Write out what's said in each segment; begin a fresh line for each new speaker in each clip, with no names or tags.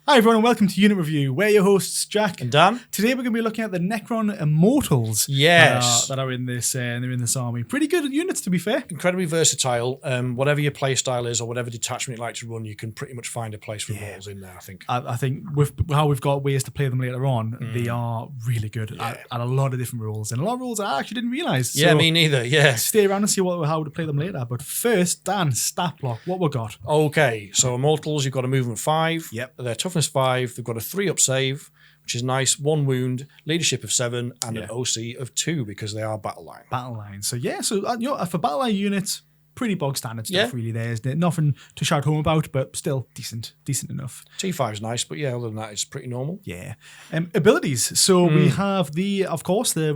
Hi everyone and welcome to Unit Review. We're your hosts, Jack
and Dan.
Today we're going to be looking at the Necron Immortals.
Yes,
that are in this. They're in this army. Pretty good units, to be fair.
Incredibly versatile. Whatever your play style is, or whatever detachment you like to run, you can pretty much find a place for Immortals in there. I think.
I think with how we've got ways to play them later on, they are really good at a lot of different rules, and a lot of rules I actually didn't realise.
Yeah, me neither. Yeah.
Stay around and see how to play them later. But first, Dan, stat block. What we got?
Okay, so Immortals, you've got a movement 5.
Yep.
They're toughness 5. They've got a 3-up save, which is nice. 1 wound, leadership of 7, and an OC of 2 because they are battle line.
Battle line. So for battle line units, pretty bog standard stuff really there, isn't it? Nothing to shout home about, but still decent enough.
T5 is nice, but other than that, it's pretty normal.
Yeah. Abilities. So we have the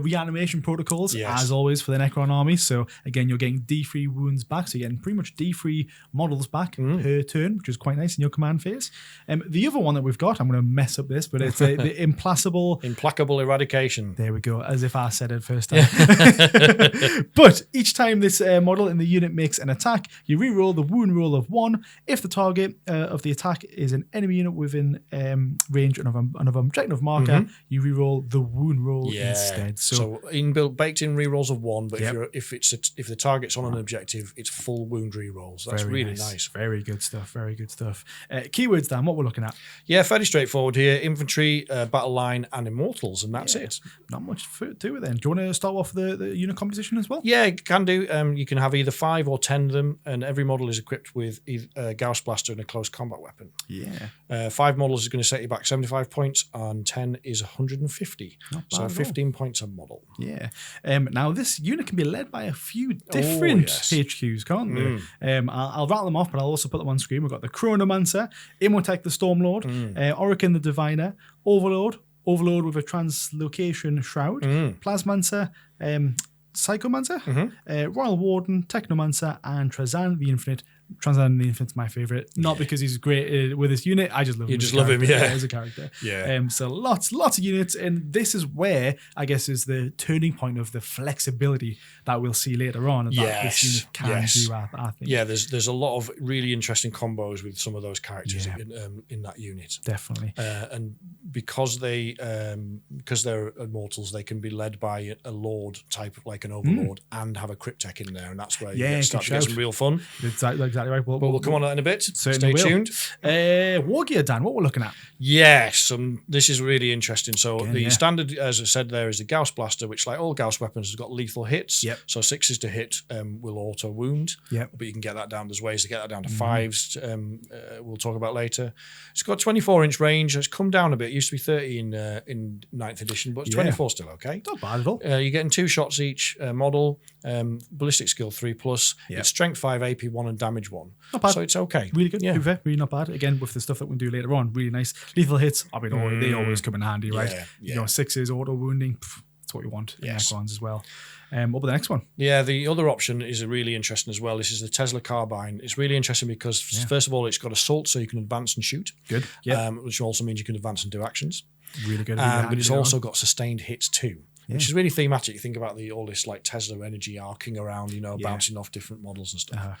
reanimation protocols, as always, for the Necron army. So again, you're getting D3 wounds back. So you're getting pretty much D3 models back per turn, which is quite nice in your command phase. The other one that we've got, I'm going to mess up this, but it's the
Implacable eradication.
There we go, as if I said it first time. But each time this model in the unit makes an attack, you reroll the wound roll of 1. If the target of the attack is an enemy unit within range of an objective marker, you reroll the wound roll instead. So
baked in rerolls of 1, but if the target's on an objective, it's full wound rerolls. That's really nice.
Very good stuff. Very good stuff. Keywords, Dan, what we're looking at?
Yeah, fairly straightforward here. Infantry, battle line, and Immortals, and that's it.
Not much to it then. Do you want to start off the unit composition as well?
Yeah, you can do. You can have either 5 or 10 of them, and every model is equipped with a Gauss blaster and a close combat weapon.
Yeah.
5 models is going to set you back 75 points, and 10 is 150. So 15 points a model.
Yeah. Now this unit can be led by a few different HQs, can't they? I'll rattle them off, but I'll also put them on screen. We've got the Chronomancer, Imhotep the Stormlord, Orican the Diviner, Overlord with a Translocation Shroud, Plasmancer, Psychomancer, Royal Warden, Technomancer, and Trazan the Infinite. Trazan the Infinite's my favourite, not because he's great with his unit. I just love him.
You just love him,
as a character.
Yeah.
So lots of units, and this is where I guess is the turning point of the flexibility that we'll see later on. And that this unit can do. I think.
Yeah, there's a lot of really interesting combos with some of those characters in that unit.
Definitely.
And because they're Immortals, they can be led by a Lord type, like an Overlord, and have a Cryptek in there, and that's where you start to get some real fun.
Exactly right.
But we'll come on to that in a bit.
Stay tuned. Wargear, Dan, what we're looking at?
Yes, this is really interesting. So the standard, as I said there, is the Gauss Blaster, which, like all Gauss weapons, has got lethal hits.
Yep.
So 6s to hit will auto wound.
Yep.
But you can get that down. There's ways to get that down to 5s. We'll talk about later. It's got 24-inch range. It's come down a bit. It used to be 30 in 9th edition, but it's 24 still okay.
Not bad at all.
You're getting 2 shots each model. Ballistic skill 3+. It's strength 5, AP 1, and damage 1.
Not bad.
So it's okay.
Really good. Yeah. Really not bad. Again, with the stuff that we'll do later on, really nice. Lethal hits, I mean, they always come in handy, right?
Yeah.
6s, auto wounding, that's what we want in Necrons as well. What about the next one?
Yeah, the other option is really interesting as well. This is the Tesla Carbine. It's really interesting because, first of all, it's got assault, so you can advance and shoot.
Good. Yeah.
Which also means you can advance and do actions.
Really good.
But it's also got sustained hits too. Which is really thematic. You think about all this like Tesla energy arcing around, bouncing off different models and stuff.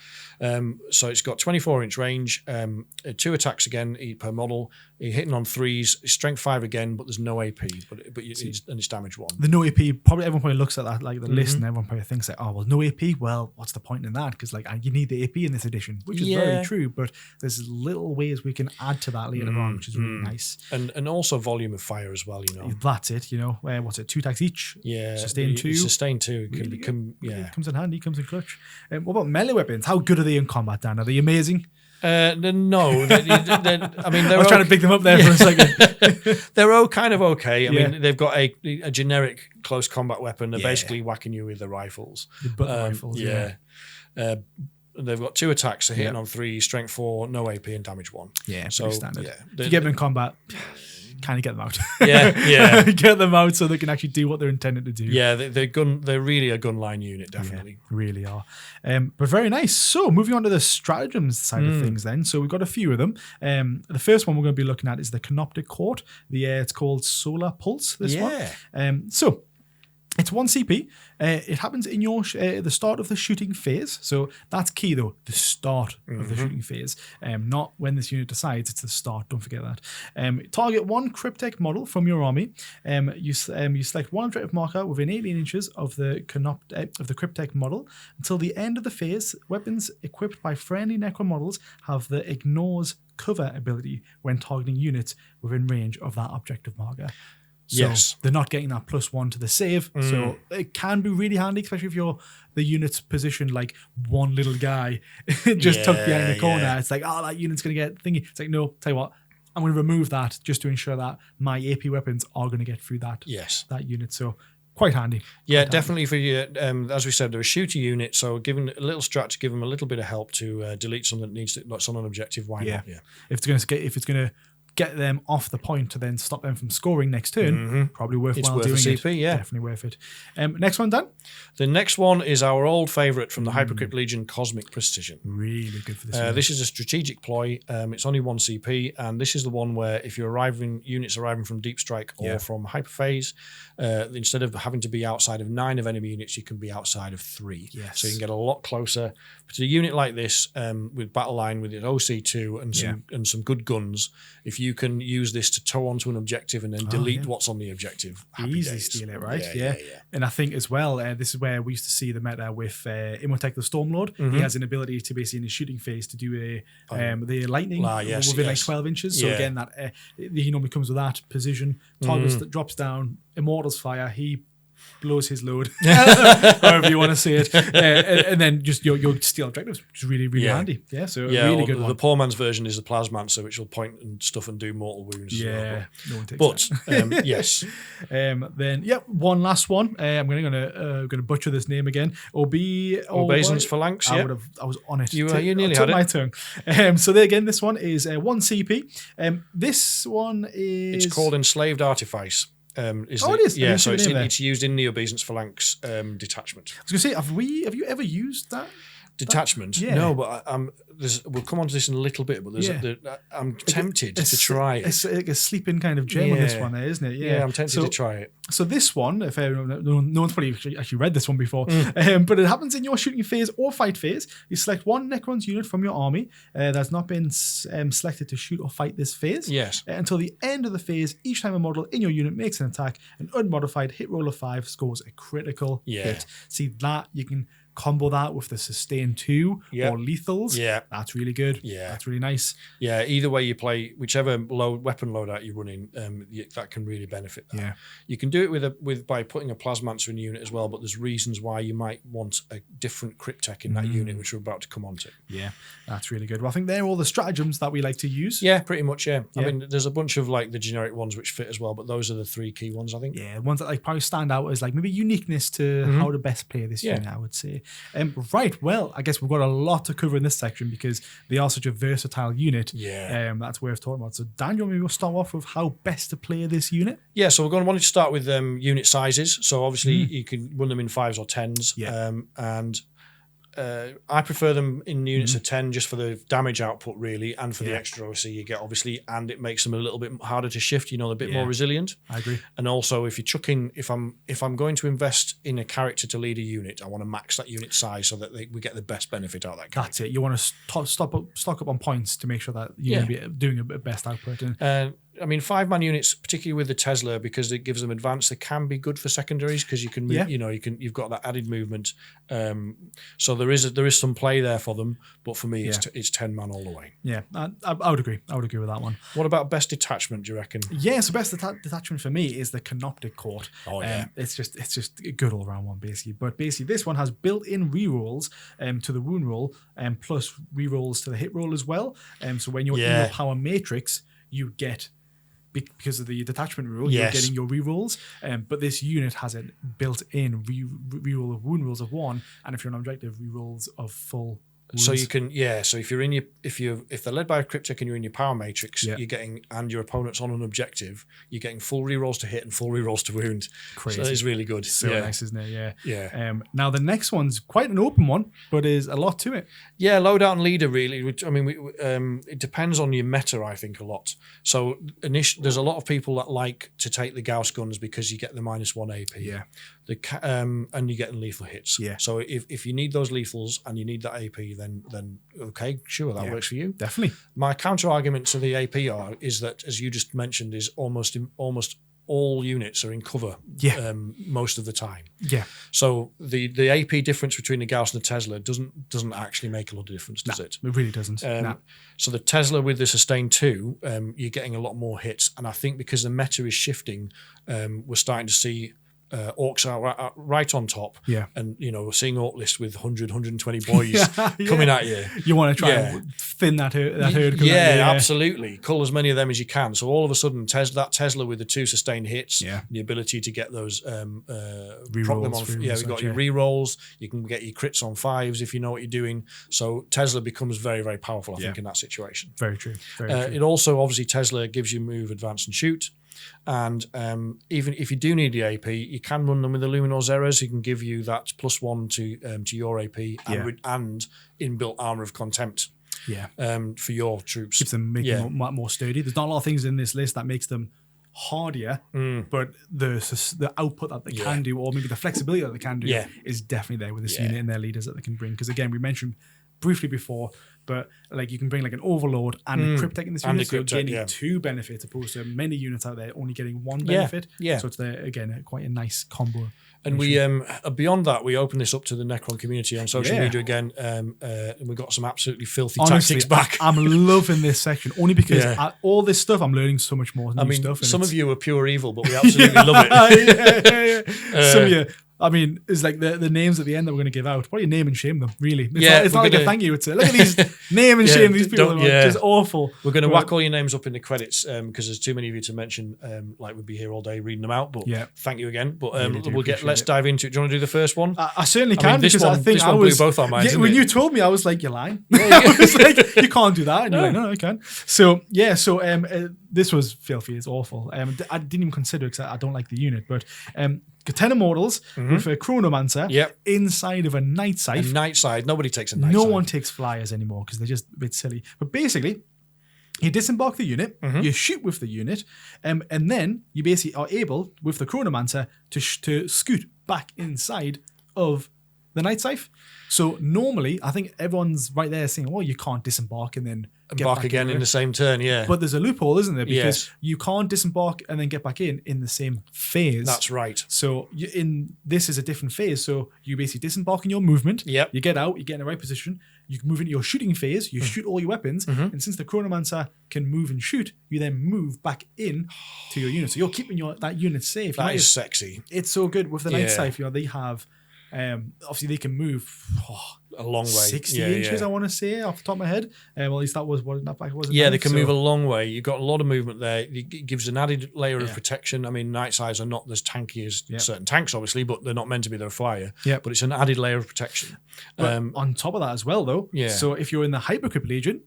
So it's got 24-inch range, 2 attacks again per model. You're hitting on 3s, strength 5 again, but there's no AP, but it's damage 1.
The no AP, everyone probably looks at that like the list, and everyone probably thinks like, oh well, no AP. Well, what's the point in that? Because like you need the AP in this edition, which is very true. But there's little ways we can add to that later on, which is really nice.
And also volume of fire as well.
That's it. What's it? 2 attacks each.
Yeah,
sustain 2.
Sustain 2 can
really
become
It comes in handy. Comes in clutch. What about melee weapons? How good are they in combat, Dan? Are they amazing?
No, I mean,
I was trying to pick them up there for a second.
They're kind of okay. I mean, they've got a generic close combat weapon. They're basically whacking you with the rifles.
The button rifles.
They've got 2 attacks. They're hitting on 3, strength 4, no AP, and damage 1.
Yeah,
so
standard. If you get them in combat, kind of get them out. Get them out so they can actually do what they're intended to do.
Yeah, they're really a gunline unit, definitely.
Yeah, really are. But very nice. So moving on to the stratagems side of things then. So we've got a few of them. The first one we're going to be looking at is the Canoptic Court. It's called Solar Pulse, this one. So It's 1 CP. It happens in your the start of the shooting phase. So that's key, though. The start of the shooting phase. Not when this unit decides. It's the start. Don't forget that. Target 1 Cryptek model from your army. You select one objective marker within 18 inches of the Cryptek model. Until the end of the phase, weapons equipped by friendly Necron models have the Ignores Cover ability when targeting units within range of that objective marker. So they're not getting that +1 to the save. So it can be really handy, especially if you're the unit's positioned like one little guy just tucked behind the corner. Yeah. It's like, oh, that unit's going to get thingy. It's like, no, tell you what, I'm going to remove that just to ensure that my AP weapons are going to get through that unit. So quite handy.
Yeah, definitely for you. As we said, they're a shooter unit, so giving a little strat to give them a little bit of help to delete something that's on an objective. Why not? Yeah.
If it's going to get them off the point to then stop them from scoring next turn, probably worthwhile doing
CP,
it.
Yeah.
Definitely worth it. Next one, Dan?
The next one is our old favourite from the Hypercrypt Legion, Cosmic Precision.
Really good for this.
This is a strategic ploy. It's only 1 CP, and this is the one where if you're units arriving from Deep Strike or from Hyperphase, instead of having to be outside of 9 of enemy units, you can be outside of 3.
Yes.
So you can get a lot closer. But a unit like this, with Battle Line, with its OC2 and some good guns, if you can use this to tow onto an objective and then delete what's on the objective,
easily steal it, right? Yeah. And I think as well, this is where we used to see the meta with Immortals the Stormlord. He has an ability to basically in his shooting phase to do the lightning within like 12 inches. So again, that he normally comes with that position. Target that drops down, Immortals fire. He blows his load, however you want to say it, and then just your steal objectives, which is really, really handy. Yeah, so really good one.
The poor man's version is the Plasmancer, which will point and stuff and do mortal wounds.
Yeah, no one takes
that. Yes.
Then one last one. I'm gonna butcher this name again.
Obeisance Phalanx.
I was on it.
You nearly had it.
My tongue. So there again, this one is 1 CP. This one is
it's called Enslaved Artifice.
It is.
Yeah, so it's used in the Obeisance Phalanx detachment.
I was going to say, have you ever used that?
Detachment? No, but we'll come on to this in a little bit, but I'm tempted to try it.
It's like a sleeping kind of gem on this one, isn't it?
Yeah, I'm tempted to try it.
So this one, if no one's probably actually read this one before, but it happens in your shooting phase or fight phase. You select 1 Necrons unit from your army that's not been selected to shoot or fight this phase.
Yes.
Until the end of the phase, each time a model in your unit makes an attack, an unmodified hit roll of 5 scores a critical hit. See that you can combo that with the sustain 2 or lethals.
Yeah,
that's really good.
Yeah,
that's really nice.
Yeah, either way you play, whichever weapon loadout you're running, that can really benefit that.
Yeah,
you can do it by putting a Plasmancer in the unit as well, but there's reasons why you might want a different Cryptek in that unit, which we're about to come on to.
Yeah, that's really good. Well, I think they're all the stratagems that we like to use.
Yeah, pretty much. Yeah, I mean, there's a bunch of like the generic ones which fit as well, but those are the 3 key ones, I think.
Yeah, ones that like probably stand out as like maybe uniqueness to how to best play this unit, I would say. Right, well, I guess we've got a lot to cover in this section because they are such a versatile unit.
Yeah.
That's worth talking about. So, Dan, you want me to start off with how best to play this unit?
Yeah, so we're going to want to start with unit sizes. So, obviously, you can run them in 5s or 10s.
Yeah.
And I prefer them in units of 10 just for the damage output, really, and for the extra OC you get, obviously, and it makes them a little bit harder to shift, they're a bit more resilient.
I agree.
And also, if you chuck in, if I'm going to invest in a character to lead a unit, I want to max that unit size so that we get the best benefit out of that character.
That's it. You want to stock up on points to make sure that you're going to be doing a best output.
I mean, 5-man units, particularly with the Tesla, because it gives them advance, they can be good for secondaries because you can move, you've got that added movement. So there is some play there for them, but for me, it's 10-man all the way.
Yeah, I would agree. I would agree with that one.
What about best detachment? Do you reckon?
Yeah, so best detachment for me is the Canoptic Court.
Oh yeah,
it's just a good all round one basically. But basically, this one has built-in rerolls to the wound roll and plus rerolls to the hit roll as well. So when you're in your power matrix, you get. Because of the detachment rule, you're getting your rerolls. But this unit has a built-in reroll of wound rolls of 1, and if you're an objective, rerolls of full wounds.
So you can, so if they're led by a Cryptek and you're in your power matrix, you're getting, and your opponent's on an objective, you're getting full rerolls to hit and full rerolls to wound.
Crazy.
So that is really good.
So nice, isn't it? Yeah.
Yeah.
Now the next one's quite an open one, but is a lot to it.
Yeah, loadout and leader really. Which, I mean, it depends on your meta, I think, a lot. So there's a lot of people that like to take the Gauss guns because you get the -1 AP.
Yeah.
and you're getting lethal hits.
Yeah.
So if you need those lethals and you need that AP, then okay, sure, that works for you.
Definitely.
My counter argument to the AP is that, as you just mentioned, is almost all units are in cover most of the time.
Yeah.
So the AP difference between the Gauss and the Tesla doesn't actually make a lot of difference, does it?
It really doesn't.
So the Tesla with the Sustain 2, you're getting a lot more hits. And I think because the meta is shifting, we're starting to see orcs are right on top.
Yeah.
And, we're seeing orc lists with 100, 120 boys coming at you.
You want to try and thin that herd.
Yeah, absolutely. Cull as many of them as you can. So all of a sudden, that Tesla with the 2 sustained hits, the ability to get those
rerolls.
We've got your rerolls. You can get your crits on 5s if you know what you're doing. So Tesla becomes very, very powerful, I think, in that situation.
Very true. Very true.
It also, obviously, Tesla gives you move, advance, and shoot. And even if you do need the AP, you can run them with the Luminor Zeras. He can give you that +1 to your AP and inbuilt armor of contempt.
Yeah.
For your troops,
keeps them making more sturdy. There's not a lot of things in this list that makes them hardier, but the output that they can do, or maybe the flexibility that they can do, is definitely there with this unit and their leaders that they can bring. Because again, we mentioned briefly before, but like you can bring like an Overlord and a Cryptek in this unit, so you're gaining 2 benefits opposed to many units out there only getting 1 benefit. So it's again quite a nice combo.
And we beyond that, we open this up to the Necron community on social media again, and we got some absolutely filthy tactics back.
I'm loving this section only because all this stuff I'm learning so much more new stuff.
Some of you are pure evil, but we absolutely love it.
Some of you. I mean, it's like the names at the end that we're going to give out. Probably name and shame them, really. It's not like a thank you. It's look at these name and shame these people. Just awful.
We're going to whack all your names up in the credits because there's too many of you to mention. Like we'd be here all day reading them out. But thank you again. But let's dive into it. Do you want to do the first one?
I certainly can.
This one blew both our minds.
When you told me, I was like, you're lying. I was like, you can't do that. And you're like, no, I can. So this was filthy. It's awful. I didn't even consider it because I don't like the unit, but. 10 Immortals with a Chronomancer inside of a Night Scythe.
A Night Scythe. Nobody takes a Night Scythe.
No one takes flyers anymore because they're just a bit silly. But basically, you disembark the unit, you shoot with the unit, and then you basically are able, with the Chronomancer, to scoot back inside of the Night Scythe. So normally, I think everyone's right there saying, well, you can't disembark and then get back
again in the same turn,
But there's a loophole, isn't there? Because you can't disembark and then get back in the same phase.
That's right.
So this is a different phase. So you basically disembark in your movement.
Yep.
You get out, you get in the right position. You can move into your shooting phase. You shoot all your weapons. And since the Chronomancer can move and shoot, you then move back in to your unit. So you're keeping that unit safe.
That is sexy.
It's so good. With the Night Scythe, they have... obviously they can move
a long way,
60 inches. I want to say off the top of my head. Well, at least that was what that back was.
They can move a long way. You've got a lot of movement there. It gives an added layer of protection. I mean, Night Scythes are not as tanky as certain tanks, obviously, but they're not meant to be. They're a flyer. But it's an added layer of protection.
On top of that as well, though. So if you're in the Hypercrypt Legion,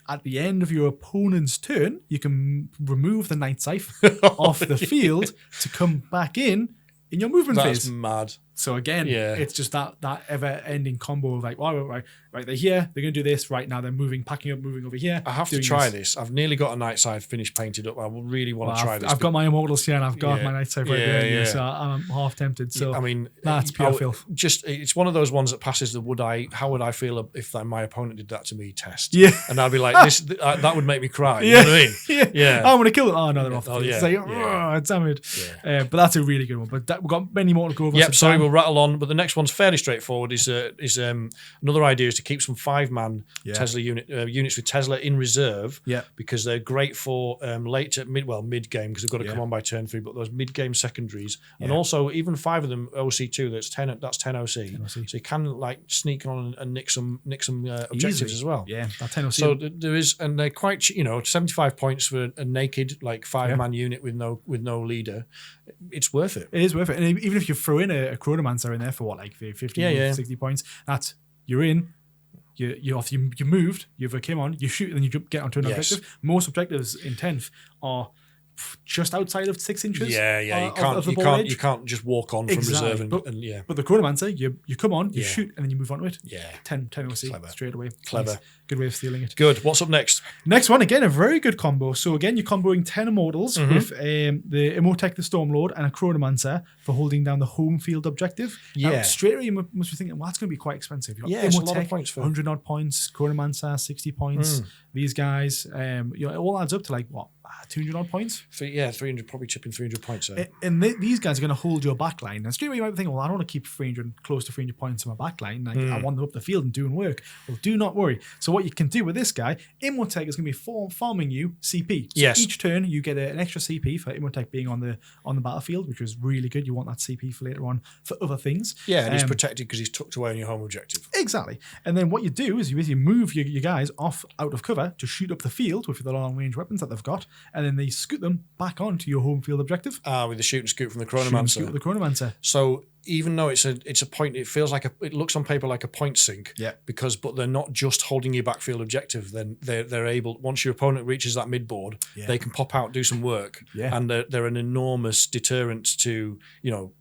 at the end of your opponent's turn, you can remove the Night Scythe off the field to come back in your movement phase.
That's mad.
So again, it's just that ever-ending combo of like, right, they're here, they're going to do this, right now they're packing up, moving over here.
I have to try this. I've nearly got a Night Scythe finished painted up. I really want to try this.
I've got my Immortals here and I've got my Night Scythe right behind me, so I'm half tempted. So
I mean,
that's pure filth.
It's one of those ones that passes the how would I feel if my opponent did that to me test? And I'd be like, that would make me cry. You know what I mean?
Yeah. I'm going to kill it. Oh, no, they're off the field. It's like, damn it. But that's a really good one. But we've got many more to go over.
Yep, sorry, we'll rattle on. But the next one's fairly straightforward. Another idea is to keep some 5-man Tesla units with Tesla in reserve. Because they're great for late to mid game because they've got to come on by turn 3. But those mid game secondaries and also even 5 of them OC2. That's 10 OC. So you can like sneak on and nick some objectives as well.
Yeah, that 10 OC.
So there is, and they're quite 75 points for a naked like 5-man unit with no leader. It's worth it.
It is worth it. And even if you throw in a Chronomancer in there for what, like 50, 60 points, you're in. You moved, you've came on, you shoot, and then you get onto an objective. Most objectives in 10th are just outside of 6 inches.
Yeah. You can't just walk on from reserve and yeah.
But the Chronomancer, you come on, you shoot, and then you move on to it.
Yeah.
10 OC straight away.
Clever.
Nice. Good way of stealing it.
Good. What's up next?
Next one, again, a very good combo. So again, you're comboing 10 Immortals with the Immortech the Stormlord and a Chronomancer for holding down the home field objective.
Yeah.
Now, straight away, you must be thinking, well, that's going to be quite expensive. You've got
it's a lot of points for
100 odd points, Chronomancer, 60 points. These guys, it all adds up to 200 odd points?
300, probably chipping 300 points.
And these guys are going to hold your backline. And straight away you might think, well, I don't want to keep close to 300 points in my backline. I want them up the field and doing work. Well, do not worry. So what you can do with this guy, Immortech is going to be farming you CP. So each turn you get an extra CP for Immortech being on the battlefield, which is really good. You want that CP for later on for other things.
Yeah, and he's protected because he's tucked away on your home objective.
Exactly. And then what you do is you move your guys off out of cover to shoot up the field with the long range weapons that they've got, and then they scoot them back onto your home field objective.
With the shoot and scoot from the Chronomancer. So even though it's a point, it feels like it looks on paper like a point sink.
Yeah.
But they're not just holding your backfield objective. Then they're able, once your opponent reaches that midboard, they can pop out, do some work, and they're an enormous deterrent to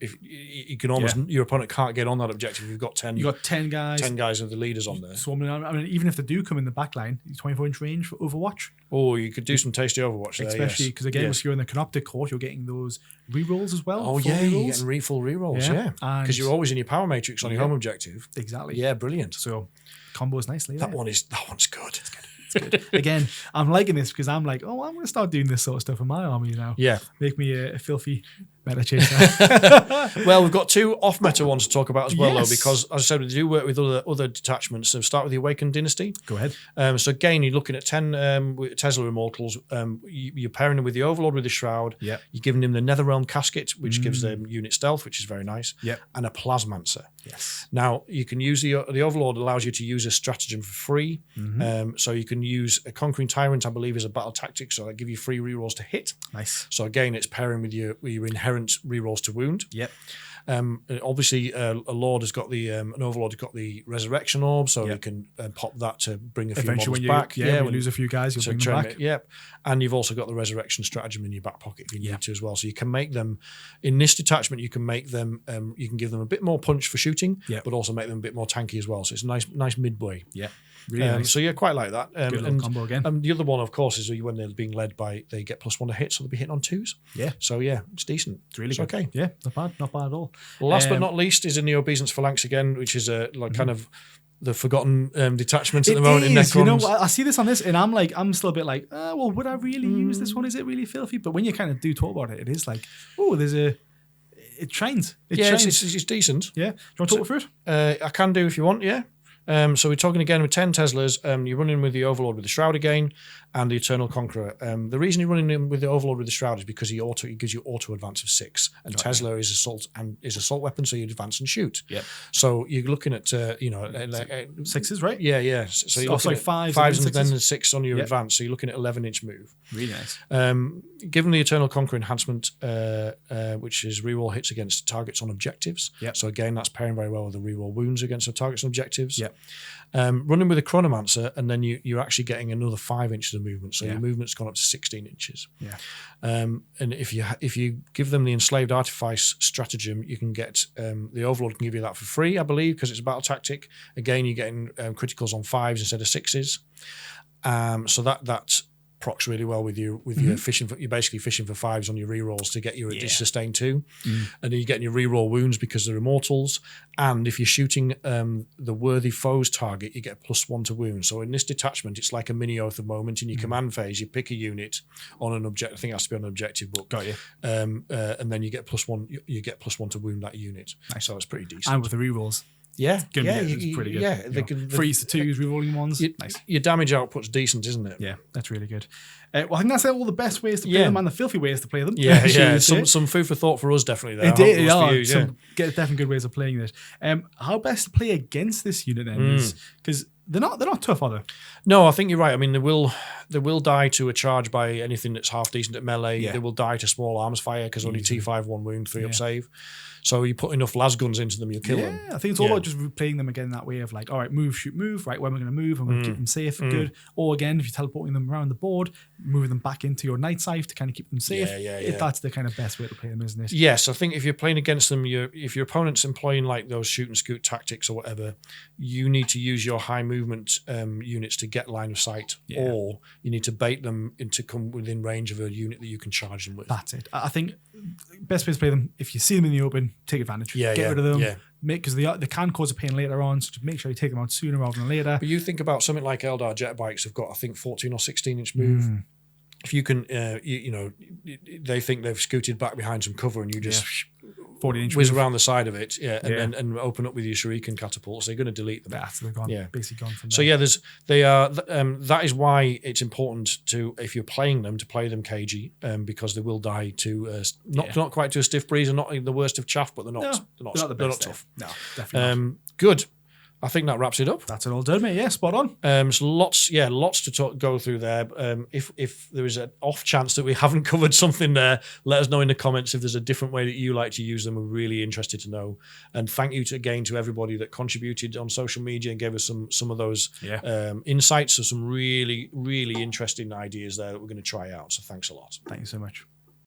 if you can almost your opponent can't get on that objective. You've got 10.
You've got 10 guys.
10 guys of the leaders on there.
So I mean, even if they do come in the back line, 24-inch range for Overwatch.
Oh, you could do some tasty Overwatch there,
especially because again, if you're in the Canoptic Court, you're getting those rerolls as well.
Oh yeah, you're getting full rerolls. Yeah, because you're always in your power matrix on your home objective.
Exactly.
Yeah, brilliant.
So combos nicely.
That one's good.
It's good. Again, I'm liking this because I'm like, I'm going to start doing this sort of stuff in my army now.
Yeah.
Make me a filthy meta chaser.
Well, we've got 2 off-meta ones to talk about as well, though, because, as I said, we do work with other detachments. So start with the Awakened Dynasty.
Go ahead.
So again, you're looking at 10 Tesla Immortals. You're pairing them with the Overlord with the Shroud.
Yep.
You're giving them the Netherrealm Casket, which gives them unit stealth, which is very nice.
Yep.
And a Plasmancer.
Yes.
Now, you can use the Overlord allows you to use a stratagem for free. So you can use a Conquering Tyrant, I believe, as a battle tactic. So they give you free rerolls to hit.
Nice.
So again, it's pairing with your inherent rerolls to wound.
Yep.
Obviously, a Lord has got an Overlord has got the Resurrection Orb, so you can pop that to bring a few models back.
When you lose a few guys, you'll bring them back.
Yep. And you've also got the Resurrection Stratagem in your back pocket if you need to as well. So you can make them, in this detachment, you can make them, you can give them a bit more punch for shooting, but also make them a bit more tanky as well. So it's a nice midway.
Yeah. Really nice.
So quite like that.
Good little combo again.
The other one, of course, is when they're being led by, they get +1 to hit, so they'll be hitting on 2s.
Yeah.
So it's decent.
It's really good.
Okay.
Yeah, not bad at all.
Last but not least is in the Obeisance Phalanx again, which is kind of the forgotten detachment at the moment in Necrons.
I see this on this, and I'm still a bit like, well, would I really use this one? Is it really filthy? But when you kind of do talk about it, it is like, it shines.
It's decent.
Yeah. Do you want to talk through
it? I can do if you want, yeah. So we're talking again with 10 Teslas. You're running with the Overlord with the Shroud again, and the Eternal Conqueror. The reason you're running in with the Overlord with the Shroud is because he gives you auto advance of 6, and Tesla is assault weapon, so you advance and shoot.
Yeah.
So you're looking at
6s, right?
Yeah. So you're looking at 5s and then 6 on your advance. So you're looking at 11-inch move.
Really nice.
Given the Eternal Conqueror enhancement, which is reroll hits against targets on objectives.
Yeah.
So again, that's pairing very well with the reroll wounds against the targets on objectives.
Yeah.
Running with a Chronomancer, and then you're actually getting another 5 inches of movement, so your movement's gone up to 16 inches.
Yeah.
And if you give them the Enslaved Artifice stratagem, you can get the Overlord can give you that for free, I believe, because it's a battle tactic. Again, you're getting criticals on 5s instead of 6s. So that procs really well with your fishing. You're basically fishing for 5s on your rerolls to get your sustain 2, and then you're getting your reroll wounds because they're Immortals. And if you're shooting the worthy foe's target, you get +1 to wound. So in this detachment, it's like a mini Oath of Moment. In your command phase, you pick a unit on an objective. I think it has to be on an objective book.
Got you.
And then you get +1. You get +1 to wound that unit. Nice. So it's pretty decent.
And with the rerolls.
Yeah,
it's pretty good. Yeah, they can 3s to 2s, rerolling ones. Nice.
Your damage output's decent, isn't it?
Yeah, that's really good. Well, I think that's all the best ways to play them and the filthy ways to play them.
Yeah. Some food for thought for us, definitely. There.
Some definitely good ways of playing it. How best to play against this unit then is because They're not tough, are they?
No, I think you're right. I mean, they will die to a charge by anything that's half decent at melee.
Yeah.
They will die to small arms fire because only T5 1 wound, 3 up save. So you put enough las guns into them, you'll kill them.
I think it's all about just playing them again that way of like, all right, move, shoot, move. Right, when we're going to move, I'm going to keep them safe, good. Or again, if you're teleporting them around the board, moving them back into your night sight to kind of keep them safe. That's the kind of best way to play them, isn't it?
Yes, I think if you're playing against them, if your opponent's employing like those shoot and scoot tactics or whatever, you need to use your high movement units to get line of sight, or you need to bait them into come within range of a unit that you can charge them with.
That's it. I think best way to play them, if you see them in the open, take advantage. Get rid of them. Because they can cause a pain later on, so make sure you take them out sooner rather than later.
But you think about something like Eldar jet bikes have got, I think, 14 or 16 inch move. If you can, they think they've scooted back behind some cover and you just
14-inch
whiz around the side of it, and open up with your shuriken catapults. They're going to delete them.
They're gone. Basically gone from there.
So that is why it's important to, if you're playing them, to play them cagey, because they will die to not quite to a stiff breeze, and not the worst of chaff, but they're not tough.
No, definitely not.
Good. I think that wraps it up.
That's it all done, mate. Yeah, spot on.
So lots to go through there. If there is an off chance that we haven't covered something there, let us know in the comments if there's a different way that you like to use them. We're really interested to know. And thank you again to everybody that contributed on social media and gave us some of those insights. So some really, really interesting ideas there that we're going to try out. So thanks a lot.
Thank you so much.